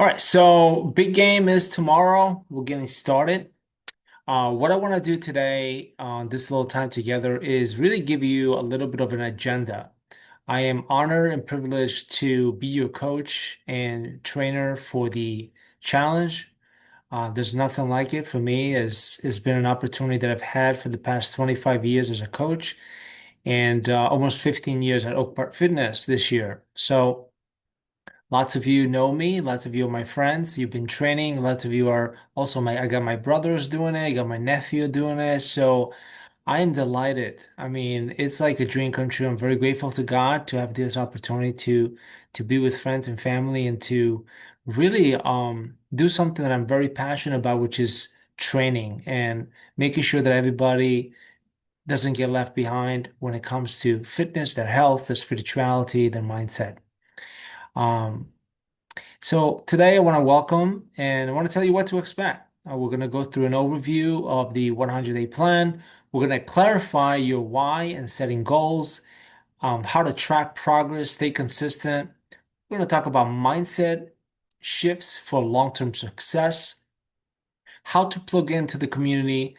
All right, so big game is tomorrow. We're getting started. What I want to do today on this little time together is really give you a little bit of an agenda. I am honored and privileged to be your coach and trainer for the challenge. There's nothing like it for me. It's been an opportunity that I've had for the past 25 years as a coach and almost 15 years at Oak Park Fitness this year. So lots of you know me, lots of you are my friends. You've been training. Lots of you are also I got my brothers doing it, I got my nephew doing it. So I am delighted. I mean, it's like a dream come true. I'm very grateful to God to have this opportunity to be with friends and family and to really do something that I'm very passionate about, which is training and making sure that everybody doesn't get left behind when it comes to fitness, their health, their spirituality, their mindset. Um, so today I want to welcome and I want to tell you what to expect. We're going to go through an overview of the 100-day plan. We're going to clarify your why and setting goals, how to track progress, stay consistent. We're going to talk about mindset shifts for long-term success, how to plug into the community,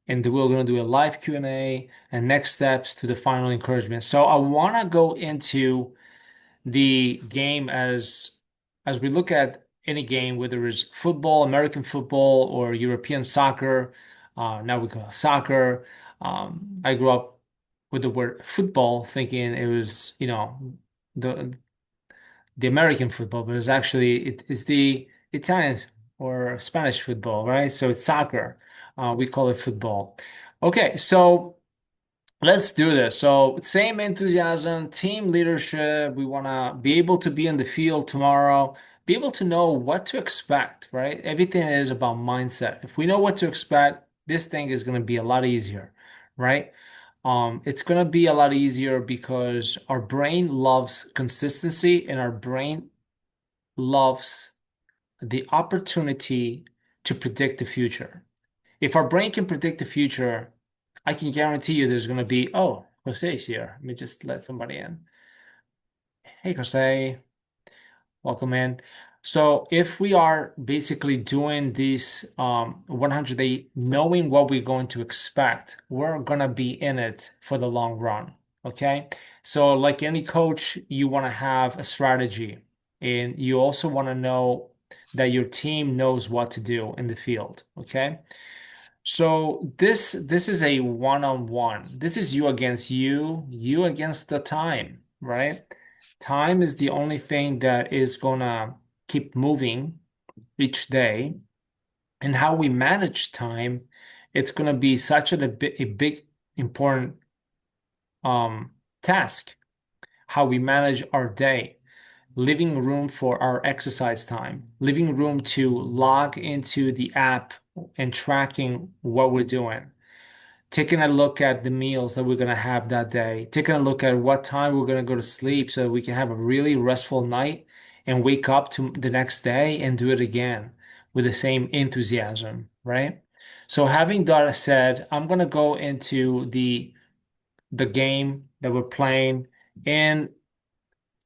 and we're going to do a live Q&A and next steps to the final encouragement. So I want to go into the game as we look at any game, whether it's football, American football, or European soccer. Now we call it soccer. I grew up with the word football, thinking it was, the the American football, but it's the Italian or Spanish football, right? So it's soccer. We call it football. Okay, so. Let's do this. So, same enthusiasm, team leadership. We want to be able to be in the field tomorrow, be able to know what to expect, right? Everything is about mindset. If we know what to expect, this thing is going to be a lot easier, right? It's going to be a lot easier because our brain loves consistency and our brain loves the opportunity to predict the future. If our brain can predict the future, I can guarantee you there's going to be, oh, Jose's here. Let me just let somebody in. Hey, Jose, welcome in. So if we are basically doing this 100-day, knowing what we're going to expect, we're going to be in it for the long run. Okay. So like any coach, you want to have a strategy and you also want to know that your team knows what to do in the field. Okay. So this is a one-on-one. This is you against you, you against the time, right? Time is the only thing that is gonna keep moving each day. And how we manage time, it's gonna be such a big important um task. How we manage our day, leaving room for our exercise time, leaving room to log into the app and tracking what we're doing, taking a look at the meals that we're going to have that day, taking a look at what time we're going to go to sleep so that we can have a really restful night and wake up to the next day and do it again with the same enthusiasm, right? So having that said, I'm going to go into the game that we're playing and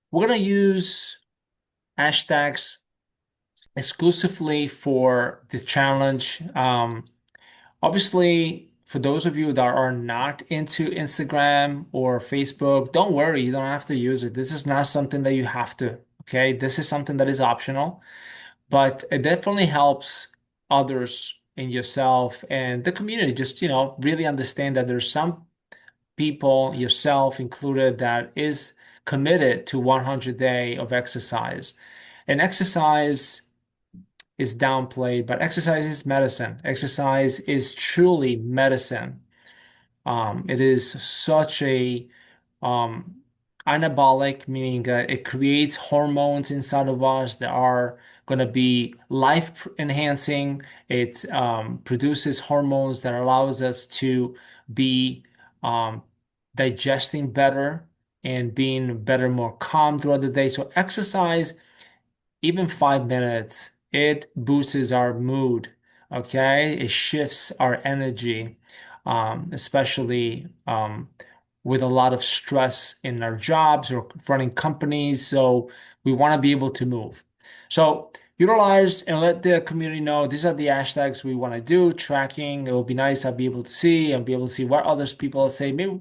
we're going to use hashtags exclusively for this challenge. Obviously, for those of you that are not into Instagram or Facebook, don't worry, you don't have to use it. This is not something that you have to, okay? This is something that is optional, but it definitely helps others and yourself and the community just, really understand that there's some people, yourself included, that is committed to 100 day of exercise. And exercise is downplayed, but exercise is medicine. Exercise is truly medicine. It is such a um, anabolic, meaning that it creates hormones inside of us that are going to be life enhancing. It produces hormones that allows us to be um, digesting better and being better, more calm throughout the day. So exercise even 5 minutes, it boosts our mood. Okay. It shifts our energy, especially with a lot of stress in our jobs or running companies. So we want to be able to move. So utilize and let the community know these are the hashtags we want to do, tracking. It will be nice. I'll be able to see and be able to see what others people say. Maybe,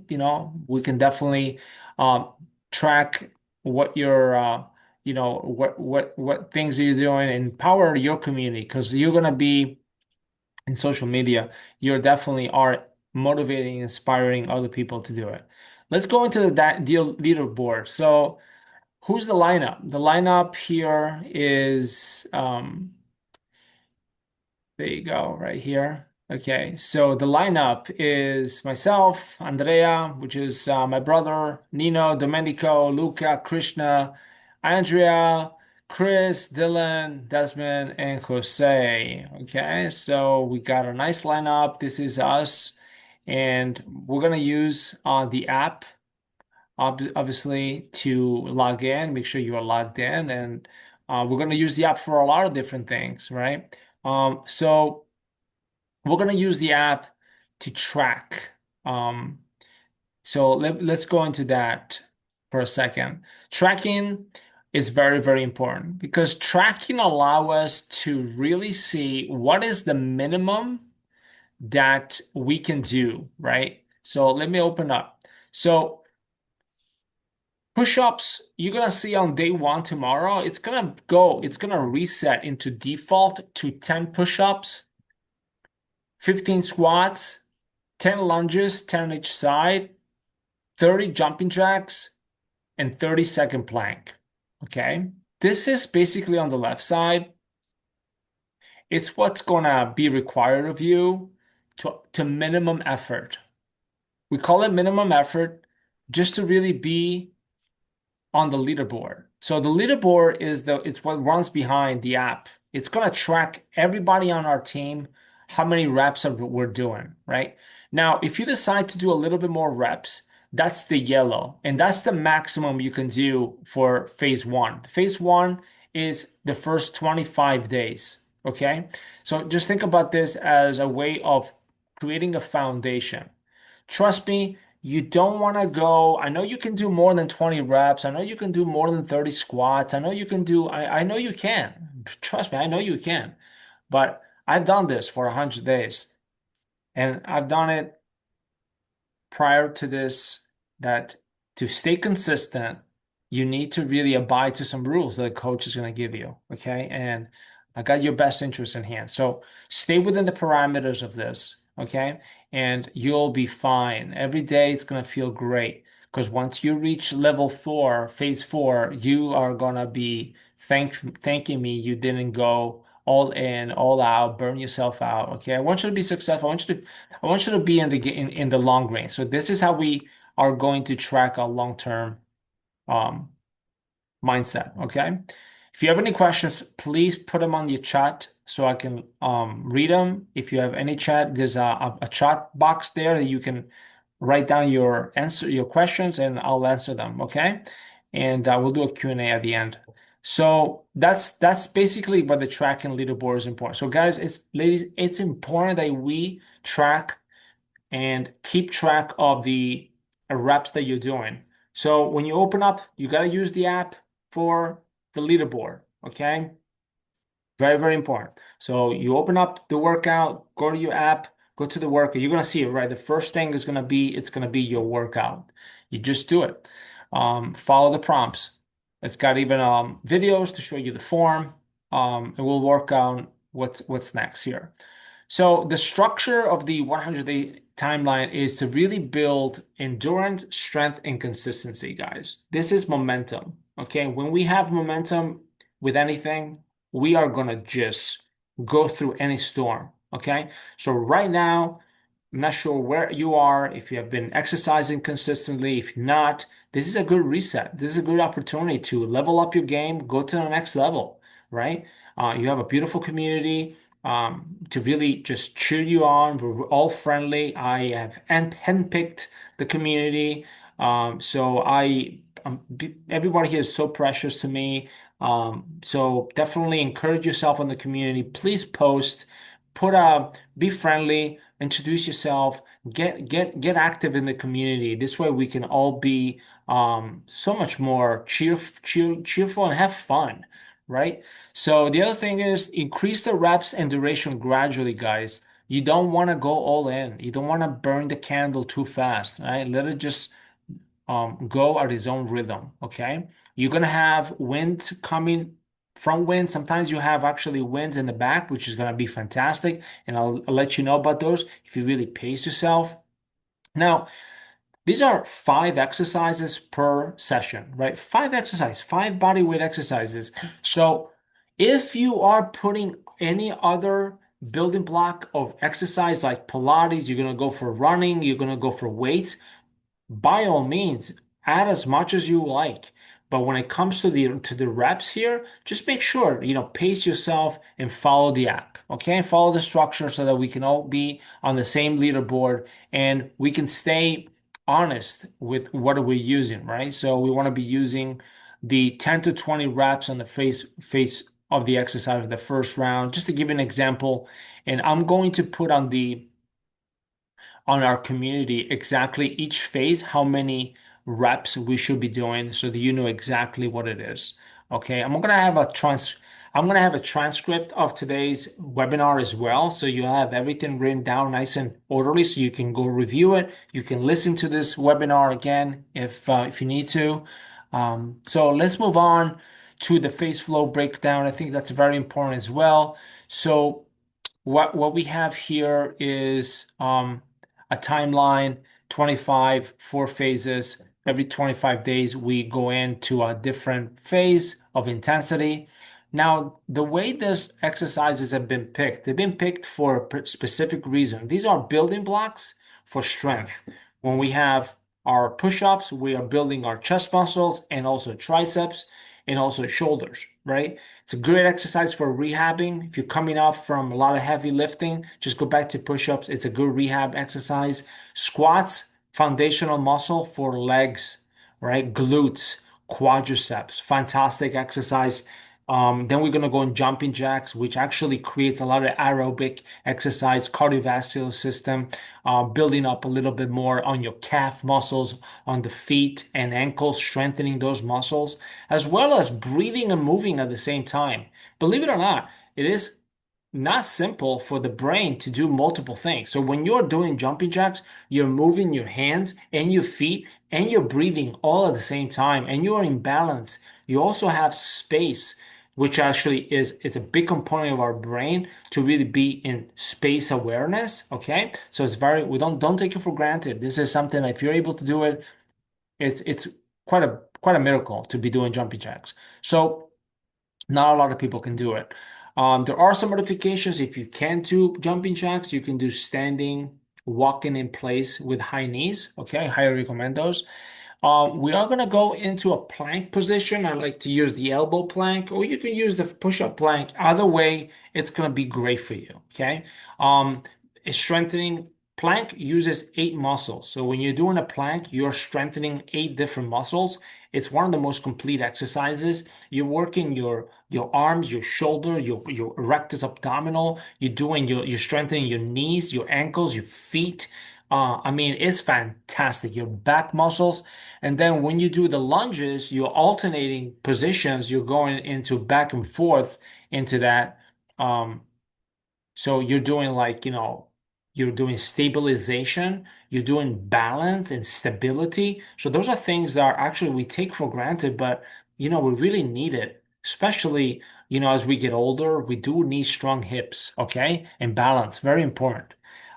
we can definitely um, track what your what things you're doing and empower your community because you're gonna be in social media. You're definitely are motivating, inspiring other people to do it. Let's go into that deal leaderboard. So who's the lineup? The lineup here is there you go, right here. Okay, so the lineup is myself, Andrea, which is my brother, Nino, Domenico, Luca, Krishna, Andrea, Chris, Dylan, Desmond, and Jose. Okay, so we got a nice lineup. This is us, and we're gonna use the app obviously to log in, make sure you are logged in, and we're going to use the app for a lot of different things, right? So we're going to use the app to track. Um, so let's go into that for a second. Tracking is very, very important because tracking allow us to really see what is the minimum that we can do, right? So let me open up. So push-ups, you're gonna see on day one tomorrow, it's gonna reset into default to 10 push-ups, 15 squats, 10 lunges, 10 on each side, 30 jumping jacks, and 30-second plank. Okay? This is basically on the left side. It's what's gonna be required of you to minimum effort. We call it minimum effort just to really be on the leaderboard. So the leaderboard it's what runs behind the app. It's gonna track everybody on our team, how many reps we're doing, right? Now, if you decide to do a little bit more reps, that's the yellow, and that's the maximum you can do for phase one. Phase one is the first 25 days. Okay. So just think about this as a way of creating a foundation. Trust me, you don't want to go. I know you can do more than 20 reps. I know you can do more than 30 squats. I know you can do, I know you can. Trust me, I know you can. But I've done this for 100 days and I've done it prior to this that to stay consistent, you need to really abide to some rules that a coach is going to give you. Okay. And I got your best interest in hand. So stay within the parameters of this. Okay. And you'll be fine. Every day it's going to feel great because once you reach level four, phase four, you are going to be thanking me you didn't go all in, all out, burn yourself out. Okay. I want you to be successful. I want you to be in the long range. So this is how we are going to track our long-term um, mindset. Okay. If you have any questions, please put them on your chat so I can read them. If you have any chat, there's a chat box there that you can write down your questions, and I'll answer them. Okay. And we'll do a Q&A at the end. So that's basically what the tracking leaderboard is important. So guys, ladies, it's important that we track and keep track of the reps that you're doing. So when you open up, you got to use the app for the leaderboard. Okay. Very, very important. So you open up the workout, go to your app, go to the workout. You're going to see it, right? The first thing is going to be, it's going to be your workout. You just do it. Follow the prompts. It's got even videos to show you the form. And we'll work on what's next here. So the structure of the 100-day timeline is to really build endurance, strength, and consistency, guys. This is momentum. Okay. When we have momentum with anything, we are going to just go through any storm. Okay. So right now, I'm not sure where you are, if you have been exercising consistently. If not, this is a good reset. This is a good opportunity to level up your game, go to the next level, right? You have a beautiful community to really just cheer you on. We're all friendly. I have handpicked the community. So everybody here is so precious to me. So definitely encourage yourself on the community. Please post, be friendly, introduce yourself, get active in the community. This way we can all be so much more cheerful and have fun. right? So the other thing is increase the reps and duration gradually, guys. You don't want to go all in. You don't want to burn the candle too fast, right? Let it just go at its own rhythm. Okay. You're gonna have wind coming from wind. Sometimes you have actually winds in the back, which is gonna be fantastic. And I'll let you know about those if you really pace yourself. Now, these are 5 exercises per session, right? 5 exercises, 5 bodyweight exercises. So if you are putting any other building block of exercise like Pilates, you're gonna go for running, you're gonna go for weights, by all means, add as much as you like. But when it comes to the reps here, just make sure, pace yourself and follow the app. Okay? Follow the structure so that we can all be on the same leaderboard and we can stay honest with what we're using, right? So we want to be using the 10 to 20 reps on the face of the exercise of the first round. Just to give you an example, and I'm going to put on our community exactly each phase, how many reps we should be doing so that you know exactly what it is. Okay, I'm gonna have a transcript of today's webinar as well. So you have everything written down nice and orderly so you can go review it. You can listen to this webinar again if you need to. So let's move on to the phase flow breakdown. I think that's very important as well. So what we have here is a timeline, 25, 4 phases. Every 25 days, we go into a different phase of intensity. Now, the way those exercises have been picked, they've been picked for a specific reason. These are building blocks for strength. When we have our push-ups, we are building our chest muscles and also triceps and also shoulders, right? It's a great exercise for rehabbing. If you're coming off from a lot of heavy lifting, just go back to push-ups. It's a good rehab exercise. Squats, foundational muscle for legs, right? Glutes, quadriceps, fantastic exercise. Then we're gonna go in jumping jacks, which actually creates a lot of aerobic exercise, cardiovascular system, building up a little bit more on your calf muscles, on the feet and ankles, strengthening those muscles, as well as breathing and moving at the same time. Believe it or not, it is not simple for the brain to do multiple things. So when you're doing jumping jacks, you're moving your hands and your feet and you're breathing all at the same time and you're in balance. You also have space, which actually is it's a big component of our brain to really be in space awareness. Okay. So it's very we don't take it for granted. This is something that if you're able to do it, it's quite a miracle to be doing jumping jacks. So not a lot of people can do it. There are some modifications. If you can't do jumping jacks, you can do standing, walking in place with high knees. Okay, I highly recommend those. We are going to go into a plank position. I like to use the elbow plank, or you can use the push-up plank. Either way, it's going to be great for you. Okay. It's strengthening. Plank uses 8 muscles. So when you're doing a plank, you're strengthening 8 different muscles. It's one of the most complete exercises. You're working your arms, your shoulder, your rectus abdominal. You're strengthening your knees, your ankles, your feet. I mean, it's fantastic. Your back muscles. And then when you do the lunges, you're alternating positions. You're going into back and forth into that. Um, so you're doing you're doing stabilization, you're doing balance and stability. So those are things that are actually we take for granted, but we really need it, especially, as we get older, we do need strong hips, okay? And balance, very important.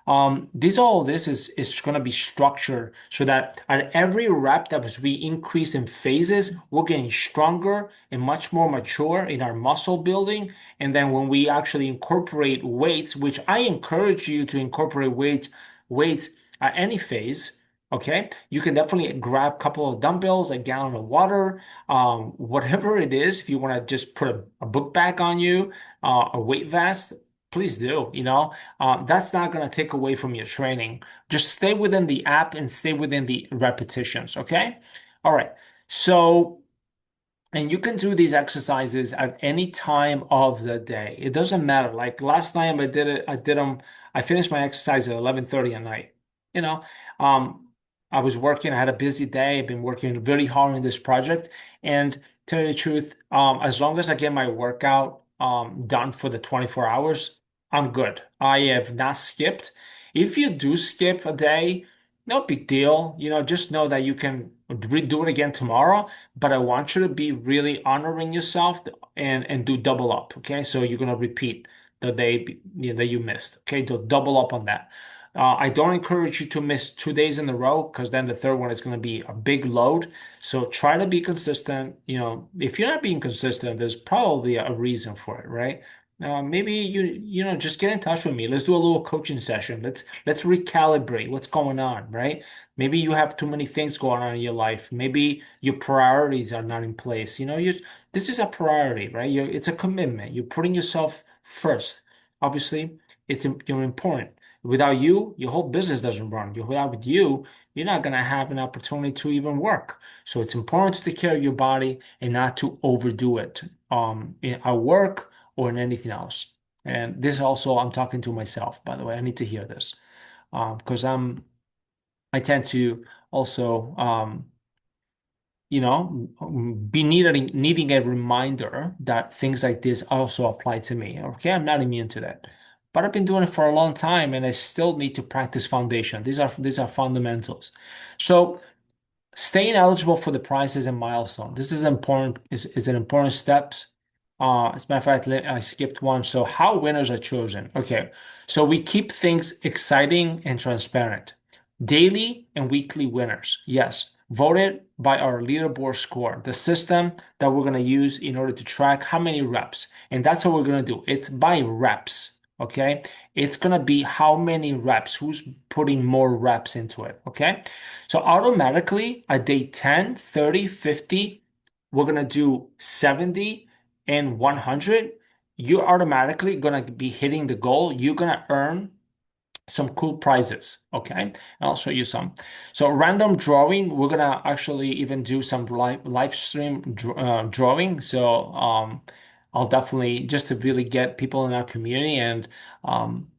All this is going to be structured so that at every rep that as we increase in phases, we're getting stronger and much more mature in our muscle building. And then when we actually incorporate weights, which I encourage you to incorporate weights at any phase. Okay, you can definitely grab a couple of dumbbells, a gallon of water, whatever it is. If you want to just put a book bag on you, a weight vest, please do. That's not going to take away from your training. Just stay within the app and stay within the repetitions. Okay. All right. So, and you can do these exercises at any time of the day. It doesn't matter. Like last time I did them, I finished my exercise at 11:30 at night. You know, um, I was working, I had a busy day. I've been working very hard on this project. And tell you the truth, as long as I get my workout done for the 24 hours, I'm good. I have not skipped. If you do skip a day, no big deal. Just know that you can redo it again tomorrow. But I want you to be really honoring yourself and do double up. Okay, so you're gonna repeat the day that you missed. Okay, to double up on that. I don't encourage you to miss 2 days in a row because then the third one is going to be a big load. So try to be consistent. If you're not being consistent, there's probably a reason for it, right? Maybe just get in touch with me. Let's do a little coaching session. Let's recalibrate what's going on, right? Maybe you have too many things going on in your life. Maybe your priorities are not in place. This is a priority, right? It's a commitment. You're putting yourself first. Obviously, you're important. Without you, your whole business doesn't run. Without you, you're not going to have an opportunity to even work. So it's important to take care of your body and not to overdo it in our work or in anything else. And this also, I'm talking to myself, by the way. I need to hear this because I tend to also be needing a reminder that things like this also apply to me. Okay, I'm not immune to that, but I've been doing it for a long time, and I still need to practice foundation. These are fundamentals. So staying eligible for the prizes and milestone. This is important. Is an important steps. As a matter of fact, I skipped one. So how winners are chosen. Okay, so we keep things exciting and transparent. Daily and weekly winners. Yes, voted by our leaderboard score, the system that we're going to use in order to track how many reps. And that's what we're going to do. It's by reps. Okay, it's going to be how many reps, who's putting more reps into it. Okay, so automatically at day 10, 30, 50, we're going to do 70 and 100. You're automatically going to be hitting the goal. You're going to earn some cool prizes. Okay, and I'll show you some. So random drawing, we're gonna actually even do some live stream drawing. So I'll definitely just to really get people in our community and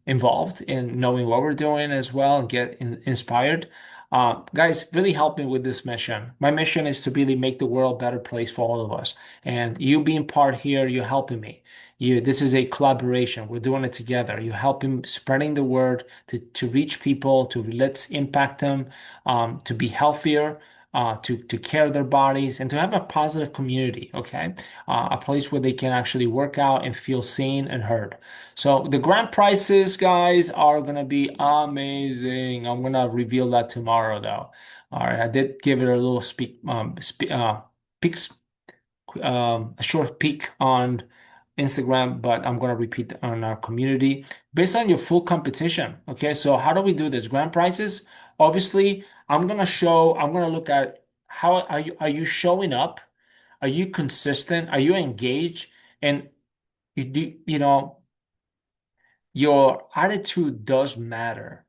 involved in knowing what we're doing as well and get inspired. Guys, really help me with this mission. My mission is to really make the world a better place for all of us. And you being part here, you're helping me. This is a collaboration. We're doing it together. You're helping spreading the word to reach people, to let's impact them, to be healthier, to care their bodies, and to have a positive community. Okay, a place where they can actually work out and feel seen and heard. So the grand prizes, guys, are gonna be amazing. I'm gonna reveal that tomorrow, though. All right, I did give it a little peek, a short peek on Instagram, but I'm going to repeat on our community based on your full competition. Okay, so how do we do this? Grand prizes. Obviously, I'm going to look at how are you showing up? Are you consistent? Are you engaged? And your attitude does matter.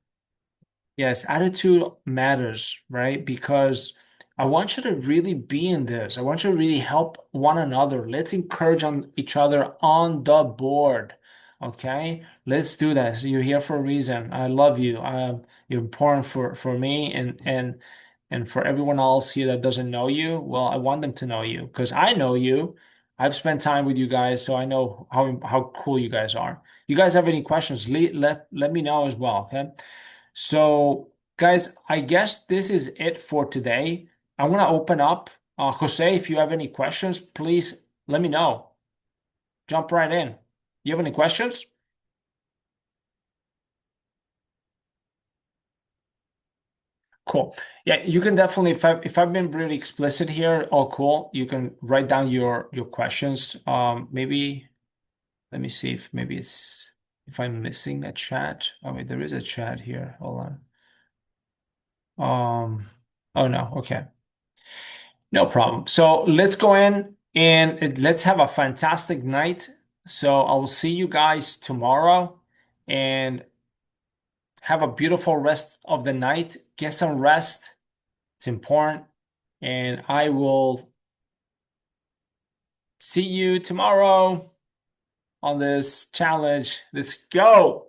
Yes, attitude matters, right? Because I want you to really be in this. I want you to really help one another. Let's encourage on each other on the board. Okay? Let's do that. So you're here for a reason. I love you. You're important for me and for everyone else here that doesn't know you. Well, I want them to know you because I know you. I've spent time with you guys, so I know how cool you guys are. You guys have any questions? Let me know as well, okay? So, guys, I guess this is it for today. I'm gonna open up. Jose, if you have any questions, please let me know. Jump right in. You have any questions? Cool. Yeah, you can definitely if I've been really explicit here, oh cool, you can write down your questions. Maybe let me see if maybe it's if I'm missing a chat. Oh wait, there is a chat here. Hold on. Oh no, okay. No problem. So let's go in and let's have a fantastic night. So I will see you guys tomorrow and have a beautiful rest of the night. Get some rest. It's important. And I will see you tomorrow on this challenge. Let's go.